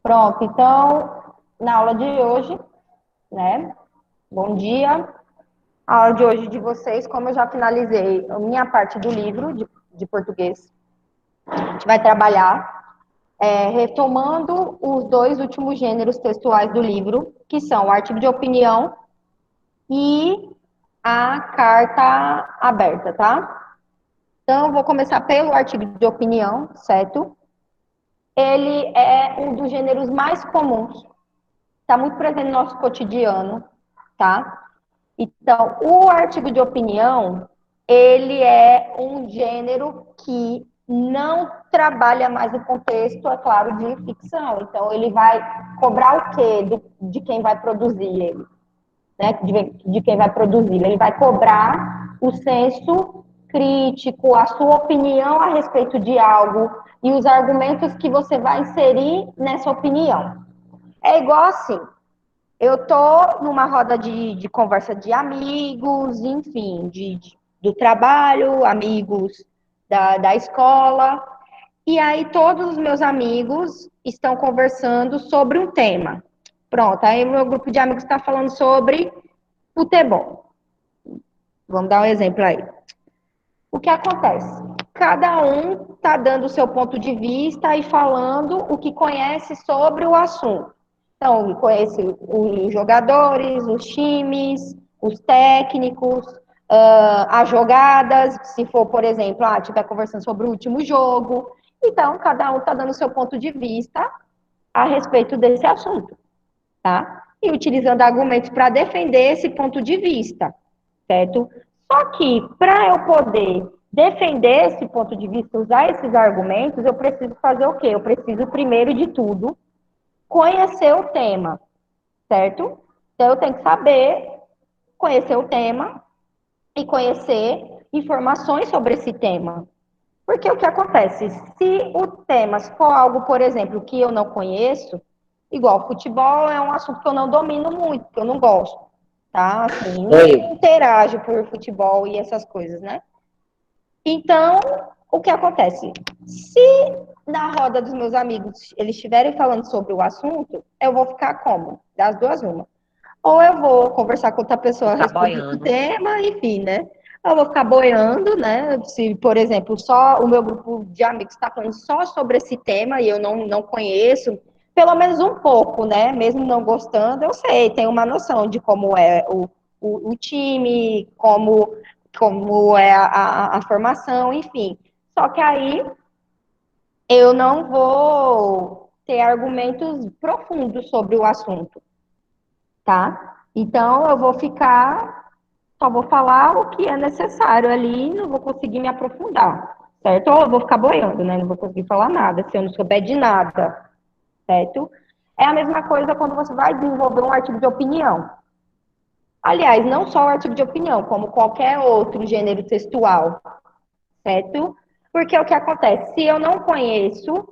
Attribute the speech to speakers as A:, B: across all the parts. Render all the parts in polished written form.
A: Pronto, então, na aula de hoje, né? Bom dia. A aula de hoje de vocês, como eu já finalizei a minha parte do livro de português, a gente vai trabalhar retomando os dois últimos gêneros textuais do livro, que são o artigo de opinião e a carta aberta, tá? Então, eu vou começar pelo artigo de opinião, certo? Ele é um dos gêneros mais comuns, está muito presente no nosso cotidiano, tá? Então, o artigo de opinião, ele é um gênero que não trabalha mais o contexto, é claro, de ficção. Então, ele vai cobrar o quê de quem vai produzir ele, né? De quem vai produzir. Ele vai cobrar o senso crítico, a sua opinião a respeito de algo e os argumentos que você vai inserir nessa opinião. É igual assim, eu tô numa roda de conversa de amigos, enfim, do trabalho, amigos da escola, e aí todos os meus amigos estão conversando sobre um tema. Pronto, aí o meu grupo de amigos está falando sobre futebol. Vamos dar um exemplo aí. O que acontece? Cada um está dando o seu ponto de vista e falando o que conhece sobre o assunto. Então, conhece os jogadores, os times, os técnicos, as jogadas, se for, por exemplo, estiver conversando sobre o último jogo. Então, cada um está dando o seu ponto de vista a respeito desse assunto, tá? E utilizando argumentos para defender esse ponto de vista, certo? Só que, para eu poder defender esse ponto de vista, usar esses argumentos, eu preciso fazer o quê? Eu preciso, primeiro de tudo, conhecer o tema, certo? Então, eu tenho que saber conhecer o tema e conhecer informações sobre esse tema. Porque o que acontece? Se o tema for algo, por exemplo, que eu não conheço, igual futebol é um assunto que eu não domino muito, que eu não gosto, tá? Assim, nem interajo por futebol e essas coisas, né? Então, o que acontece? Se na roda dos meus amigos eles estiverem falando sobre o assunto, eu vou ficar como? Das duas, uma. Ou eu vou conversar com outra pessoa a respeito do tema, enfim, né? Eu vou ficar boiando, né? Se, por exemplo, só o meu grupo de amigos está falando só sobre esse tema e eu não conheço, pelo menos um pouco, né? Mesmo não gostando, eu sei, tenho uma noção de como é o time, como é a formação, enfim. Só que aí eu não vou ter argumentos profundos sobre o assunto, tá? Então, eu vou ficar, só vou falar o que é necessário ali, não vou conseguir me aprofundar, certo? Ou eu vou ficar boiando, né? Não vou conseguir falar nada, se eu não souber de nada, certo? É a mesma coisa quando você vai desenvolver um artigo de opinião. Aliás, não só o artigo de opinião, como qualquer outro gênero textual, certo? Porque o que acontece? Se eu não conheço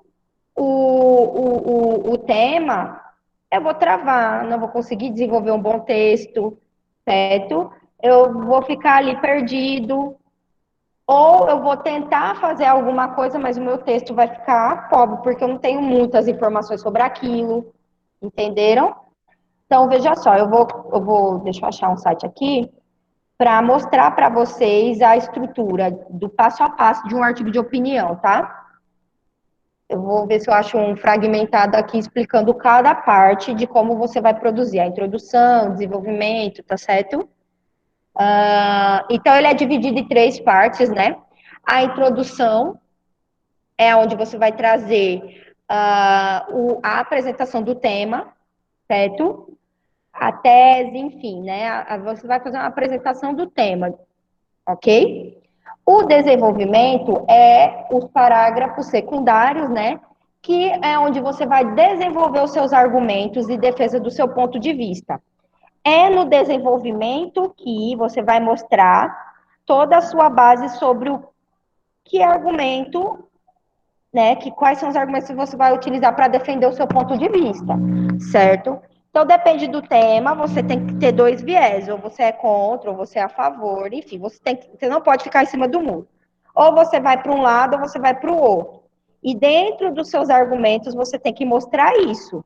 A: o tema, eu vou travar, não vou conseguir desenvolver um bom texto, certo? Eu vou ficar ali perdido, ou eu vou tentar fazer alguma coisa, mas o meu texto vai ficar pobre, porque eu não tenho muitas informações sobre aquilo, entenderam? Então, veja só, deixa eu achar um site aqui, para mostrar para vocês a estrutura do passo a passo de um artigo de opinião, tá? Eu vou ver se eu acho um fragmentado aqui explicando cada parte de como você vai produzir a introdução, desenvolvimento, tá certo? Então, ele é dividido em três partes, né? A introdução é onde você vai trazer a apresentação do tema, certo? A tese, enfim, né? Você vai fazer uma apresentação do tema, ok? O desenvolvimento é os parágrafos secundários, né? Que é onde você vai desenvolver os seus argumentos e defesa do seu ponto de vista. É no desenvolvimento que você vai mostrar toda a sua base sobre o que é argumento, né? Quais são os argumentos que você vai utilizar para defender o seu ponto de vista, certo? Então, depende do tema, você tem que ter dois viés, ou você é contra, ou você é a favor, enfim, você não pode ficar em cima do muro. Ou você vai para um lado ou você vai para o outro. E dentro dos seus argumentos, você tem que mostrar isso.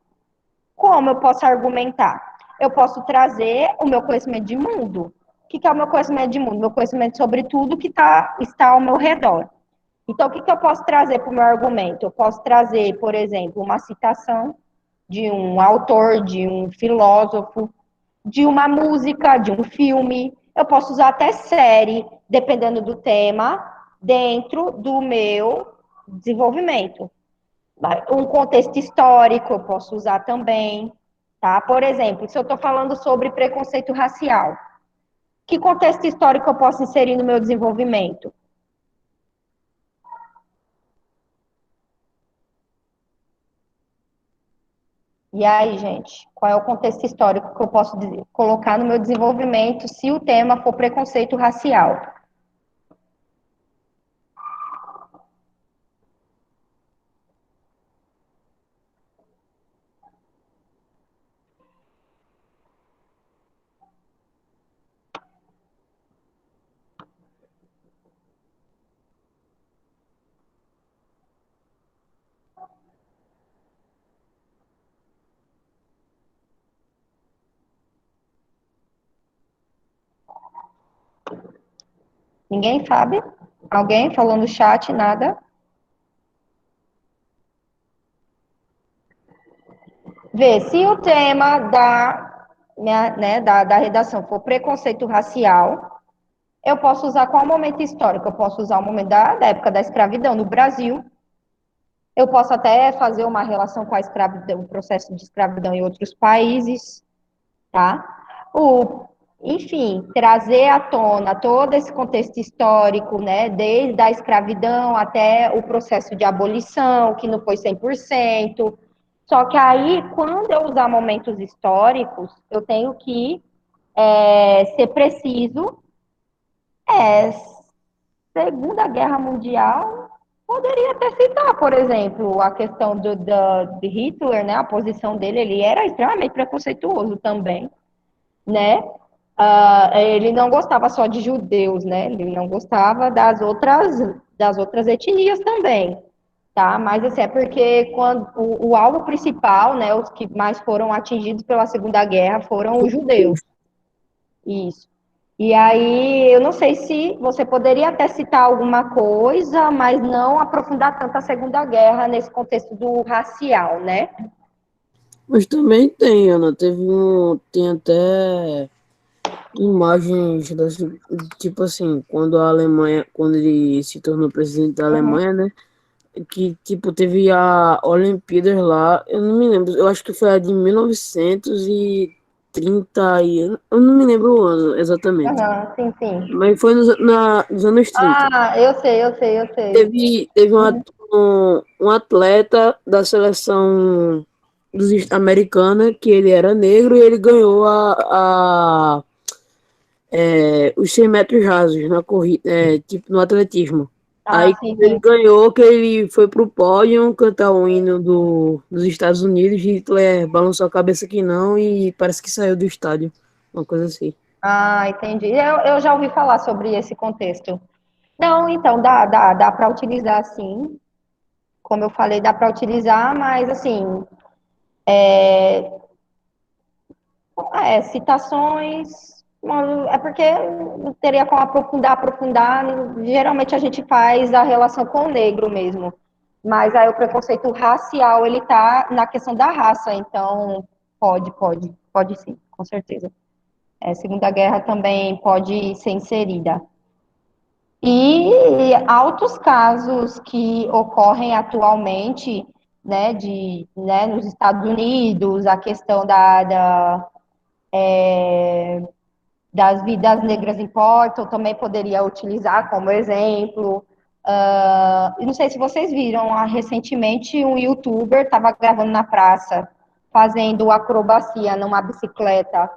A: Como eu posso argumentar? Eu posso trazer o meu conhecimento de mundo. O que é o meu conhecimento de mundo? Meu conhecimento sobre tudo que está ao meu redor. Então, o que eu posso trazer para o meu argumento? Eu posso trazer, por exemplo, uma citação de um autor, de um filósofo, de uma música, de um filme. Eu posso usar até série, dependendo do tema, dentro do meu desenvolvimento. Um contexto histórico eu posso usar também, tá? Por exemplo, se eu estou falando sobre preconceito racial, que contexto histórico eu posso inserir no meu desenvolvimento? E aí, gente, qual é o contexto histórico que eu posso colocar no meu desenvolvimento se o tema for preconceito racial? Ninguém sabe? Alguém falou no chat, nada? Vê, se o tema da redação for preconceito racial, eu posso usar qual momento histórico? Eu posso usar o momento da época da escravidão no Brasil. Eu posso até fazer uma relação com a escravidão, o processo de escravidão em outros países, tá? Enfim, trazer à tona todo esse contexto histórico, né, desde a escravidão até o processo de abolição, que não foi 100%. Só que aí, quando eu usar momentos históricos, eu tenho que ser preciso. É, Segunda Guerra Mundial, poderia até citar, por exemplo, a questão de Hitler, né, a posição dele, ele era extremamente preconceituoso também, né? Ele não gostava só de judeus, né? Ele não gostava das outras etnias também, tá? Mas assim, é porque quando o alvo principal, né, os que mais foram atingidos pela Segunda Guerra foram os judeus. Isso. E aí, eu não sei se você poderia até citar alguma coisa, mas não aprofundar tanto a Segunda Guerra nesse contexto do racial, né?
B: Mas também tem, Ana, tem até imagens das, tipo assim, quando a Alemanha, quando ele se tornou presidente da
A: Uhum.
B: Alemanha, né, que tipo teve a Olimpíadas lá, eu não me lembro, eu acho que foi a de 1930 e eu não me lembro o ano exatamente,
A: Uhum, sim, sim.
B: mas foi nos anos 30.
A: Ah, eu sei, eu sei, eu sei.
B: Teve um atleta da seleção americana que ele era negro e ele ganhou os 100 metros rasos na corrida, tipo no atletismo.
A: Ah,
B: Aí
A: sim,
B: quando ele
A: sim.
B: ganhou, que ele foi pro pódio cantar o hino dos Estados Unidos, Hitler balançou a cabeça que não e parece que saiu do estádio, uma coisa assim.
A: Ah, entendi. Eu já ouvi falar sobre esse contexto. Não, então, dá para utilizar sim. Como eu falei, dá para utilizar, mas assim, citações, é porque não teria como aprofundar. Geralmente a gente faz a relação com o negro mesmo. Mas aí o preconceito racial, ele tá na questão da raça, então pode sim, com certeza. Segunda Guerra também pode ser inserida. E altos casos que ocorrem atualmente, né, nos Estados Unidos, a questão das vidas negras importam, também poderia utilizar como exemplo. Não sei se vocês viram, recentemente um youtuber estava gravando na praça, fazendo acrobacia numa bicicleta.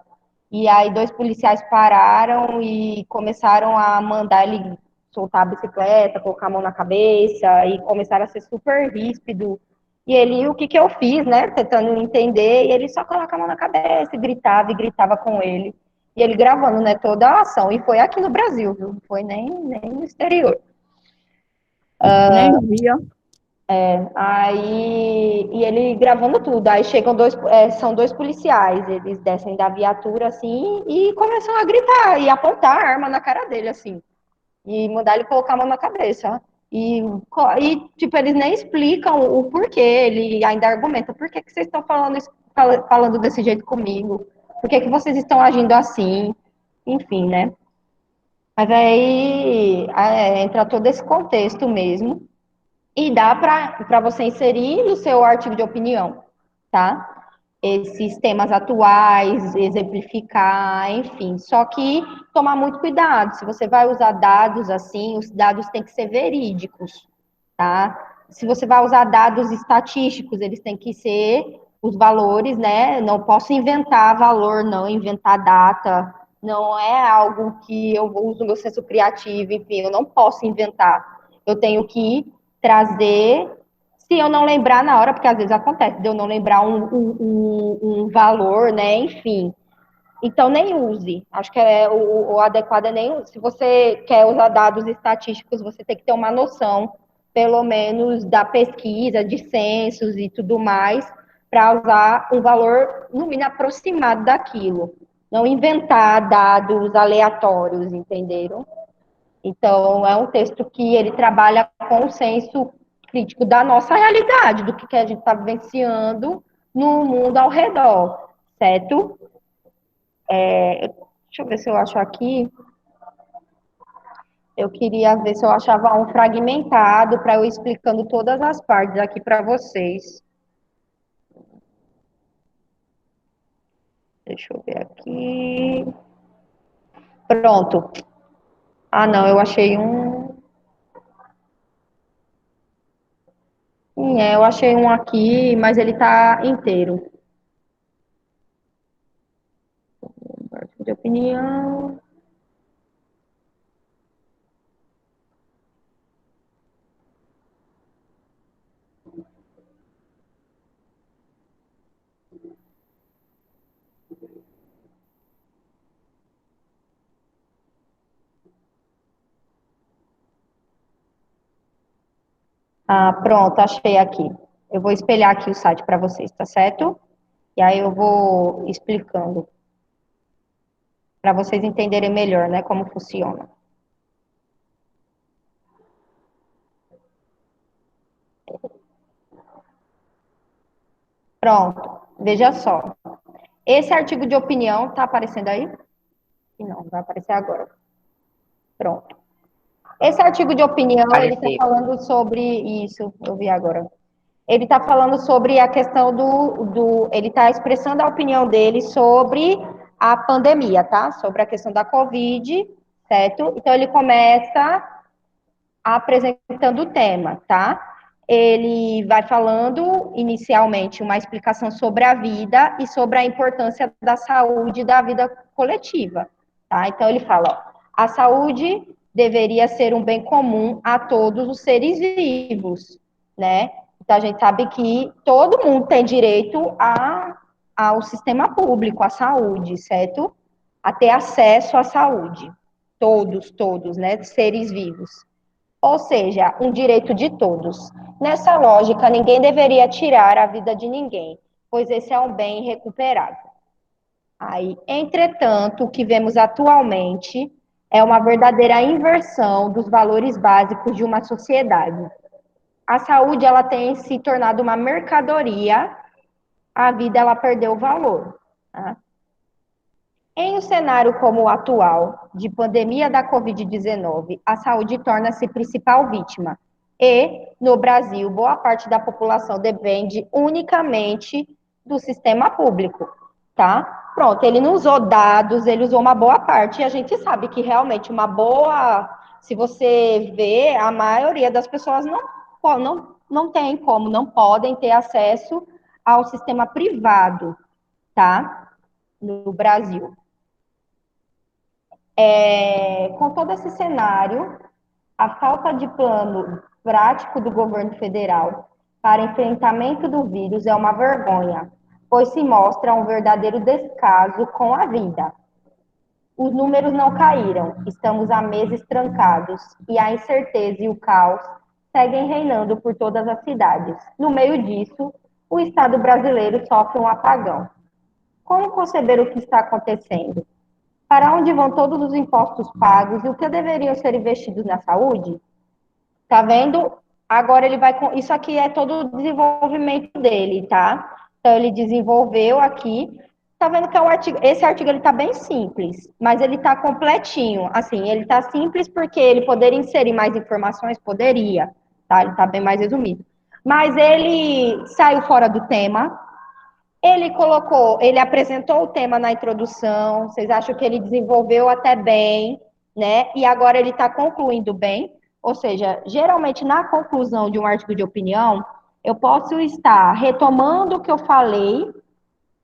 A: E aí dois policiais pararam e começaram a mandar ele soltar a bicicleta, colocar a mão na cabeça e começaram a ser super ríspido. E ele, o que que eu fiz, né? Tentando entender, e ele só coloca a mão na cabeça e gritava com ele. E ele gravando, né, toda a ação. E foi aqui no Brasil, viu? Não foi nem no exterior.
B: Nem via.
A: Aí, e ele gravando tudo. Aí chegam são dois policiais, eles descem da viatura assim e começam a gritar e apontar a arma na cara dele, assim, e mandar ele colocar a mão na cabeça. Tipo, eles nem explicam o porquê, ele ainda argumenta, por que vocês estão falando desse jeito comigo? Por que vocês estão agindo assim? Enfim, né? Mas aí entra todo esse contexto mesmo. E dá para você inserir no seu artigo de opinião, tá? Esses temas atuais, exemplificar, enfim. Só que tomar muito cuidado. Se você vai usar dados assim, os dados têm que ser verídicos, tá? Se você vai usar dados estatísticos, eles têm que ser os valores, né? Não posso inventar valor, não inventar data. Não é algo que eu uso no meu senso criativo, enfim, eu não posso inventar. Eu tenho que trazer, se eu não lembrar na hora, porque às vezes acontece de eu não lembrar um valor, né? Enfim. Então, nem use. Acho que o adequado é nem use. Se você quer usar dados estatísticos, você tem que ter uma noção, pelo menos, da pesquisa, de censos e tudo mais, para usar um valor, no mínimo, aproximado daquilo. Não inventar dados aleatórios, entenderam? Então, é um texto que ele trabalha com o senso crítico da nossa realidade, do que a gente está vivenciando no mundo ao redor, certo? Deixa eu ver se eu acho aqui. Eu queria ver se eu achava um fragmentado para eu ir explicando todas as partes aqui para vocês. Deixa eu ver aqui. Pronto. Ah, não, eu achei um. Eu achei um aqui, mas ele está inteiro. De opinião. Ah, pronto, achei aqui. Eu vou espelhar aqui o site para vocês, tá certo? E aí eu vou explicando para vocês entenderem melhor, né, como funciona. Pronto, veja só. Esse artigo de opinião tá aparecendo aí? Não, vai aparecer agora. Pronto. Esse artigo de opinião, ele está
C: Apareceu.
A: falando sobre isso, eu vi agora. Ele está falando sobre a questão ele está expressando a opinião dele sobre a pandemia, tá? Sobre a questão da Covid, certo? Então ele começa apresentando o tema, tá? Ele vai falando inicialmente uma explicação sobre a vida e sobre a importância da saúde da vida coletiva, tá? Então ele fala, ó, a saúde deveria ser um bem comum a todos os seres vivos, né? Então a gente sabe que todo mundo tem direito ao sistema público, à saúde, certo? A ter acesso à saúde. Todos, né? Seres vivos. Ou seja, um direito de todos. Nessa lógica, ninguém deveria tirar a vida de ninguém, pois esse é um bem irrecuperável. Aí, entretanto, o que vemos atualmente é uma verdadeira inversão dos valores básicos de uma sociedade. A saúde ela tem se tornado uma mercadoria, a vida ela perdeu o valor. Tá? Em um cenário como o atual, de pandemia da Covid-19, a saúde torna-se principal vítima. E, no Brasil, boa parte da população depende unicamente do sistema público, tá? Pronto, ele não usou dados, ele usou uma boa parte, e a gente sabe que realmente se você vê, a maioria das pessoas não tem como, não podem ter acesso ao sistema privado, tá? No Brasil. Com todo esse cenário, a falta de plano prático do governo federal para enfrentamento do vírus é uma vergonha, pois se mostra um verdadeiro descaso com a vida. Os números não caíram, estamos há meses trancados e a incerteza e o caos seguem reinando por todas as cidades. No meio disso, o Estado brasileiro sofre um apagão. Como conceber o que está acontecendo? Para onde vão todos os impostos pagos e o que deveriam ser investidos na saúde? Tá vendo? Agora ele vai. Isso aqui é todo o desenvolvimento dele, tá? Então ele desenvolveu aqui. Tá vendo que é esse artigo ele tá bem simples, mas ele tá completinho. Assim, ele tá simples porque ele poderia inserir mais informações, poderia, tá? Ele tá bem mais resumido. Mas ele saiu fora do tema, ele apresentou o tema na introdução, vocês acham que ele desenvolveu até bem, né? E agora ele está concluindo bem, ou seja, geralmente na conclusão de um artigo de opinião, eu posso estar retomando o que eu falei,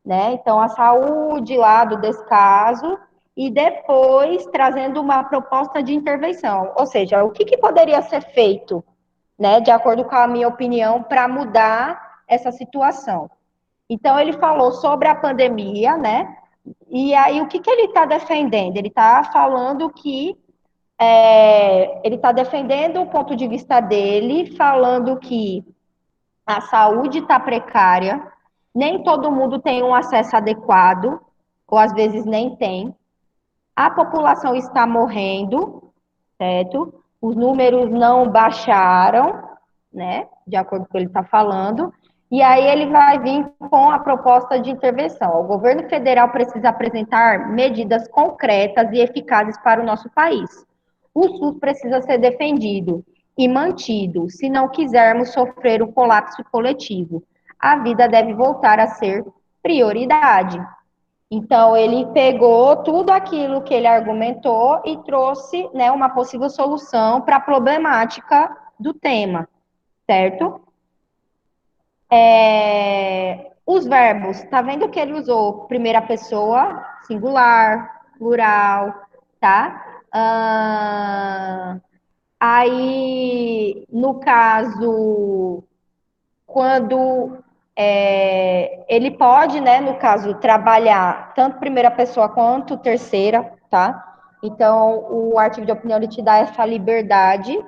A: né? Então, a saúde lá do descaso, e depois trazendo uma proposta de intervenção, ou seja, o que, que poderia ser feito, né, de acordo com a minha opinião, para mudar essa situação. Então, ele falou sobre a pandemia, né? E aí, o que, que ele está defendendo? Ele está falando que ele está defendendo o ponto de vista dele, falando que a saúde está precária, nem todo mundo tem um acesso adequado, ou às vezes nem tem. A população está morrendo, certo? Os números não baixaram, né? De acordo com o que ele está falando. E aí ele vai vir com a proposta de intervenção. O governo federal precisa apresentar medidas concretas e eficazes para o nosso país. O SUS precisa ser defendido e mantido, se não quisermos sofrer um colapso coletivo. A vida deve voltar a ser prioridade. Então, ele pegou tudo aquilo que ele argumentou e trouxe, né, uma possível solução para a problemática do tema, certo? Os verbos, tá vendo que ele usou primeira pessoa, singular, plural, tá? Aí, no caso, quando ele pode, né, no caso, trabalhar tanto primeira pessoa quanto terceira, tá? Então, o artigo de opinião ele te dá essa liberdade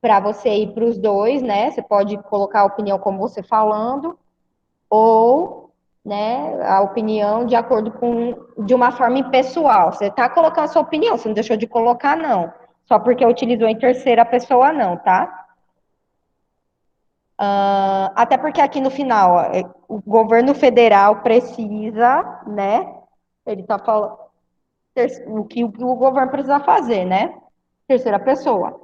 A: para você ir para os dois, né? Você pode colocar a opinião como você falando, ou, né, a opinião de acordo com, de uma forma impessoal. Você está colocando a sua opinião, você não deixou de colocar, não. Só porque utilizou em terceira pessoa, não, tá? Até porque aqui no final, ó, o governo federal precisa, né? Ele está falando o que o governo precisa fazer, né? Terceira pessoa.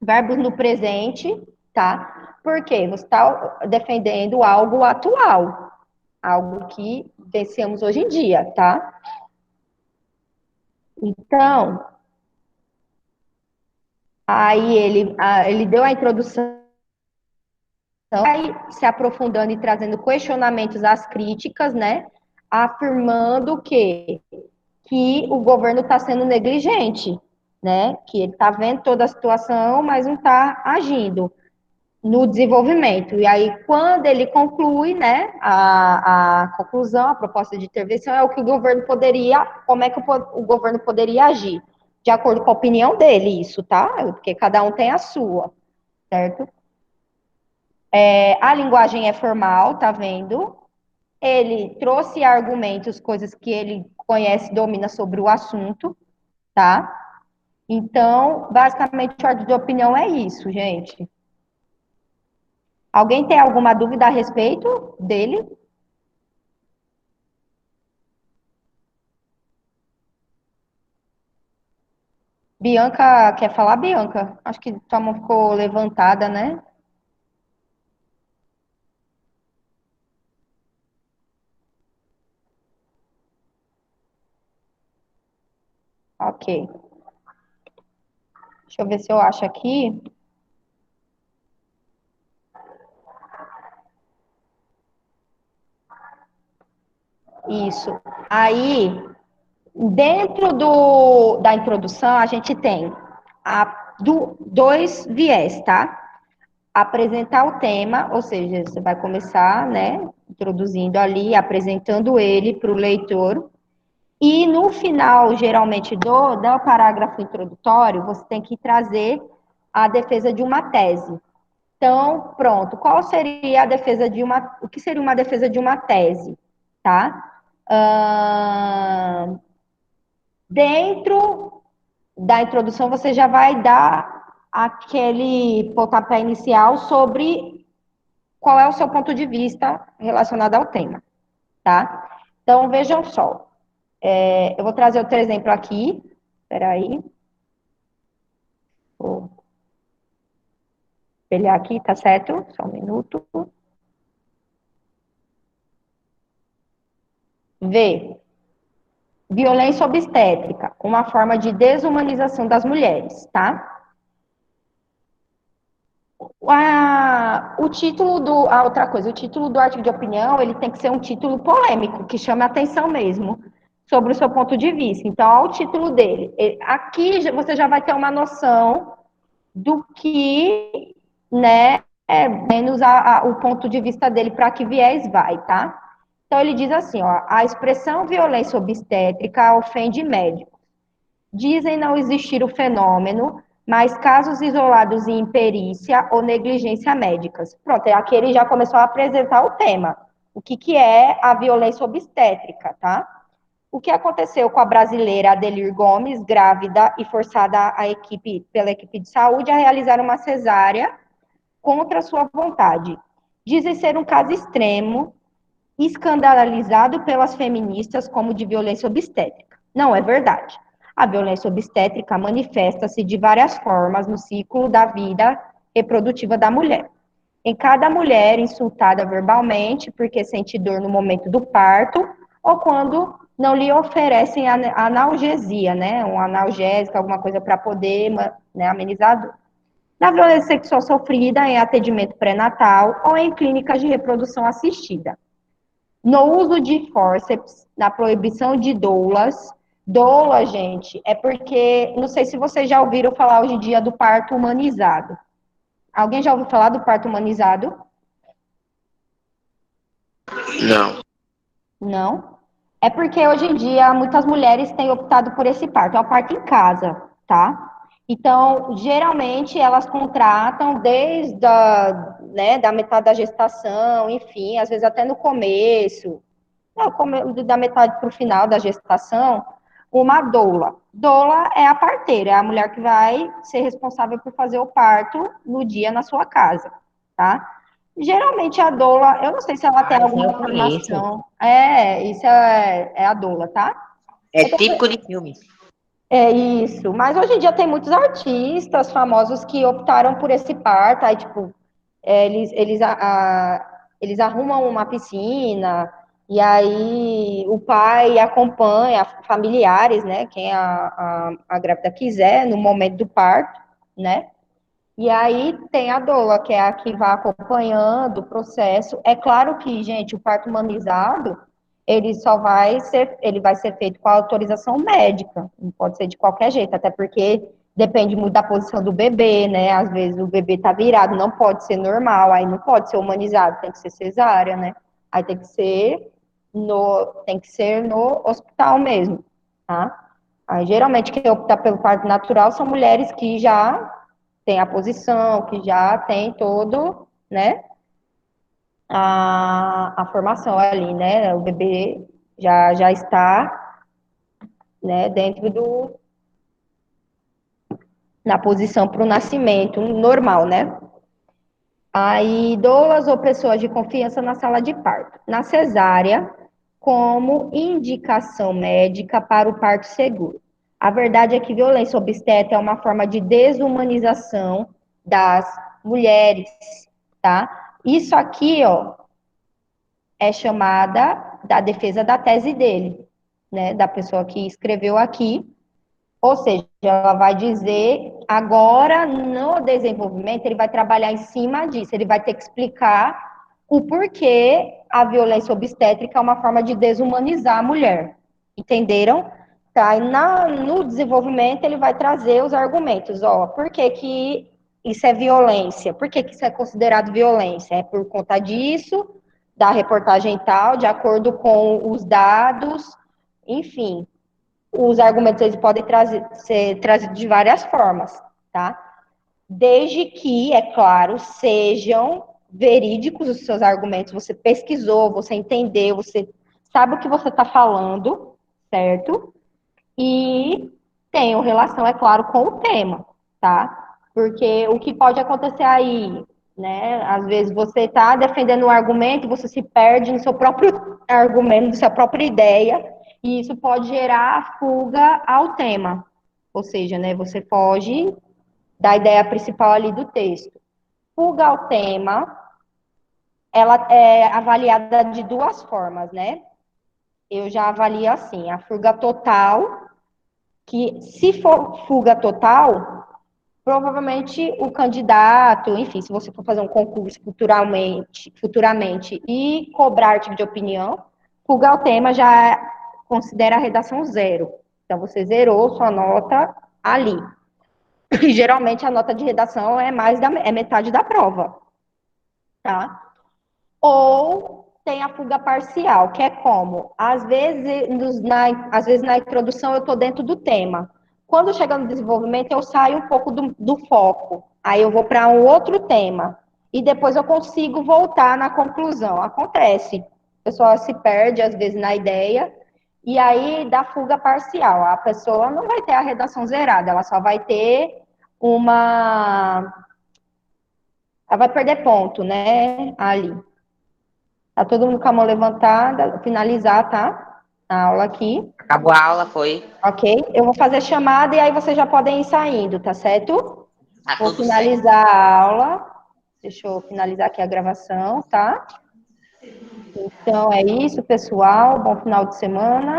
A: Verbos no presente, tá? Porque você está defendendo algo atual, algo que vencemos hoje em dia, tá? Então, aí ele deu a introdução, aí se aprofundando e trazendo questionamentos às críticas, né? Afirmando que o governo está sendo negligente, né? Que ele está vendo toda a situação, mas não está agindo no desenvolvimento. E aí, quando ele conclui, né, a conclusão, a proposta de intervenção é o que o governo poderia, como é que o governo poderia agir, de acordo com a opinião dele, isso, tá? Porque cada um tem a sua, certo? A linguagem é formal, tá vendo? Ele trouxe argumentos, coisas que ele conhece, domina sobre o assunto, tá? Então, basicamente, o artigo de opinião é isso, gente. Alguém tem alguma dúvida a respeito dele? Bianca, quer falar, Bianca? Acho que tua mão ficou levantada, né? Ok. Deixa eu ver se eu acho aqui. Isso. Aí, dentro da introdução, a gente tem dois viés, tá? Apresentar o tema, ou seja, você vai começar, né, introduzindo ali, apresentando ele para o leitor. E no final, geralmente, do parágrafo introdutório, você tem que trazer a defesa de uma tese. Então, pronto, qual seria a defesa de uma... O que seria uma defesa de uma tese, tá? Dentro da introdução, você já vai dar aquele pontapé inicial sobre qual é o seu ponto de vista relacionado ao tema, tá? Então, vejam só. Eu vou trazer outro exemplo aqui. Espera aí. Vou espelhar aqui, tá certo? Só um minuto. V. Violência obstétrica, uma forma de desumanização das mulheres, tá? O título do... outra coisa, o título do artigo de opinião, ele tem que ser um título polêmico, que chame a atenção mesmo, sobre o seu ponto de vista. Então, olha o título dele. Aqui você já vai ter uma noção do que, né, menos o ponto de vista dele, para que viés vai, tá? Então, ele diz assim, ó, a expressão violência obstétrica ofende médicos. Dizem não existir o fenômeno, mas casos isolados em imperícia ou negligência médicas. Pronto, aqui ele já começou a apresentar o tema. O que é a violência obstétrica, tá? O que aconteceu com a brasileira Adelir Gomes, grávida e forçada pela equipe de saúde a realizar uma cesárea contra sua vontade. Dizem ser um caso extremo, escandalizado pelas feministas como de violência obstétrica. Não é verdade. A violência obstétrica manifesta-se de várias formas no ciclo da vida reprodutiva da mulher. Em cada mulher insultada verbalmente porque sente dor no momento do parto ou quando não lhe oferecem analgesia, né? Um analgésico, alguma coisa para poder, né, amenizar a dor. Na violência sexual sofrida em atendimento pré-natal ou em clínicas de reprodução assistida. No uso de fórceps, na proibição de doulas. Doula, gente, é porque, não sei se vocês já ouviram falar hoje em dia do parto humanizado. Alguém já ouviu falar do parto humanizado?
B: Não.
A: Não? É porque hoje em dia muitas mulheres têm optado por esse parto, é o parto em casa, tá? Então, geralmente elas contratam desde né, da metade da gestação, enfim, às vezes até no começo, da metade para o final da gestação, uma doula. Doula é a parteira, é a mulher que vai ser responsável por fazer o parto no dia na sua casa, tá? Geralmente a doula, eu não sei se ela tem
C: Ah, isso
A: alguma
C: eu conheço.
A: formação. Isso é a doula, tá?
C: É típico de filme.
A: É isso. Mas hoje em dia tem muitos artistas famosos que optaram por esse parto, aí, tipo, eles arrumam uma piscina, e aí o pai acompanha familiares, né? Quem a grávida quiser, no momento do parto, né? E aí tem a doula, que é a que vai acompanhando o processo. É claro que, gente, o parto humanizado, ele vai ser feito com a autorização médica, não pode ser de qualquer jeito, até porque depende muito da posição do bebê, né? Às vezes o bebê tá virado, não pode ser normal, aí não pode ser humanizado, tem que ser cesárea, né? Aí tem que ser no hospital mesmo, tá? Aí geralmente quem opta pelo parto natural são mulheres que já tem a posição, que já tem todo, né, a formação ali, né, o bebê já está, né, na posição para o nascimento normal, né. Aí, doulas ou pessoas de confiança na sala de parto. Na cesárea, como indicação médica para o parto seguro. A verdade é que violência obstétrica é uma forma de desumanização das mulheres, tá? Isso aqui, ó, é chamada da defesa da tese dele, né? Da pessoa que escreveu aqui. Ou seja, ela vai dizer, agora no desenvolvimento, ele vai trabalhar em cima disso, ele vai ter que explicar o porquê a violência obstétrica é uma forma de desumanizar a mulher. Entenderam? Tá, e no desenvolvimento ele vai trazer os argumentos, ó, por que que isso é violência? Por que que isso é considerado violência? É por conta disso, da reportagem tal, de acordo com os dados, enfim, os argumentos eles podem ser trazidos de várias formas, tá? desde que, é claro, sejam verídicos os seus argumentos, você pesquisou, você entendeu, você sabe o que você está falando, certo? E tenham relação, é claro, com o tema, tá? Porque o que pode acontecer aí, né? Às vezes você está defendendo um argumento, você se perde no seu próprio argumento, na sua própria ideia, e isso pode gerar fuga ao tema. Ou seja, né, você foge da ideia principal ali do texto. Fuga ao tema, ela é avaliada de duas formas, né? Eu já avalio assim, a fuga total, que se for fuga total, provavelmente o candidato, enfim, se você for fazer um concurso futuramente e cobrar artigo de opinião, fuga ao tema já considera a redação zero. Então, você zerou sua nota ali. E geralmente a nota de redação é metade da prova, tá? Ou tem a fuga parcial, que é como? Às vezes na introdução eu estou dentro do tema. Quando chega no desenvolvimento, eu saio um pouco do foco. Aí eu vou para um outro tema. E depois eu consigo voltar na conclusão. Acontece. A pessoa se perde, às vezes, na ideia. E aí dá fuga parcial. A pessoa não vai ter a redação zerada, ela só vai ter uma. Ela vai perder ponto, né? Ali. Tá todo mundo com a mão levantada, finalizar, tá? A aula aqui,
C: Acabou a aula, foi.
A: ok? Eu vou fazer chamada e aí vocês já podem ir saindo, tá certo?
C: Tá
A: Vou
C: tudo certo.
A: finalizar a aula. Deixa eu finalizar aqui a gravação, tá? Então é isso, pessoal. Bom final de semana.